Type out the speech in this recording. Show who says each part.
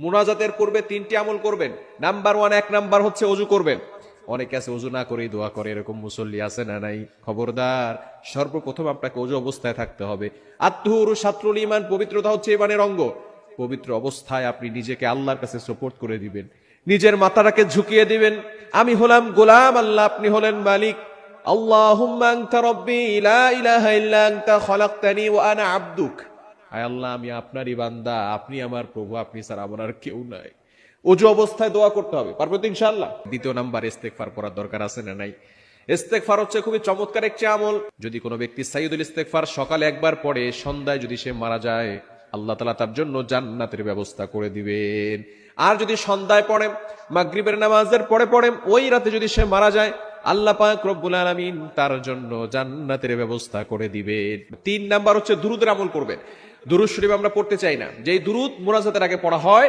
Speaker 1: মুনাজাতের পূর্বে 3টি আমল করবেন। নাম্বার 1, 1 নাম্বার হচ্ছে ওযু করবেন। অনেকে আছে ওযু না করেই দোয়া করে, এরকম মুসল্লি আছে না নাই? খবরদার, সর্বপ্রথম আপনাকে ওযু অবস্থায় থাকতে হবে। আত-তুহুরু শাতরুল ঈমান, পবিত্রতা হচ্ছে ঈমানের অঙ্গ। পবিত্র অবস্থায় আপনি নিজেকে আল্লাহর কাছে সুপোর্ট করে দিবেন, নিজের মাথাটাকে ঝুঁকিয়ে দিবেন। আমি হলাম গোলাম, আল্লাহ আপনি হলেন মালিক। আল্লাহুম্মা আনতা রাব্বি লা ইলাহা ইল্লা আনতা খালাকতানি ওয়া আনা আবদুক। আয় আল্লাহ, আমি আপনারই বান্দা, আপনি আমার প্রভু, আপনি ছাড়া আমার আর কেউ নাই। ওযু অবস্থায় দোয়া করতে হবে, পারবে তো ইনশাআল্লাহ? দ্বিতীয় নাম্বার, ইস্তেগফার করার দরকার আছে না নাই? ইস্তেগফার হচ্ছে খুবই চমৎকার একটি আমল। যদি কোনো ব্যক্তি সাইয়্যিদুল ইস্তেগফার সকালে একবার পড়ে, সন্ধ্যায় যদি সে মারা যায়, আল্লাহ তাআলা তার জন্য জান্নাতের ব্যবস্থা করে দিবেন। আর যদি সন্ধ্যায় পড়ে, মাগরিবের নামাজের পরে পড়ে, ওই রাতে যদি সে মারা যায়, আল্লাহ পাক রব্বুল আলামিন তার জন্য জান্নাতের ব্যবস্থা করে দিবেন। 3 নাম্বার হচ্ছে দুরুদের আমল করবেন। দুরূদ শরীফ আমরা পড়তে চাই না, যেই দুরূদ মুনাজাতের আগে পড়া হয়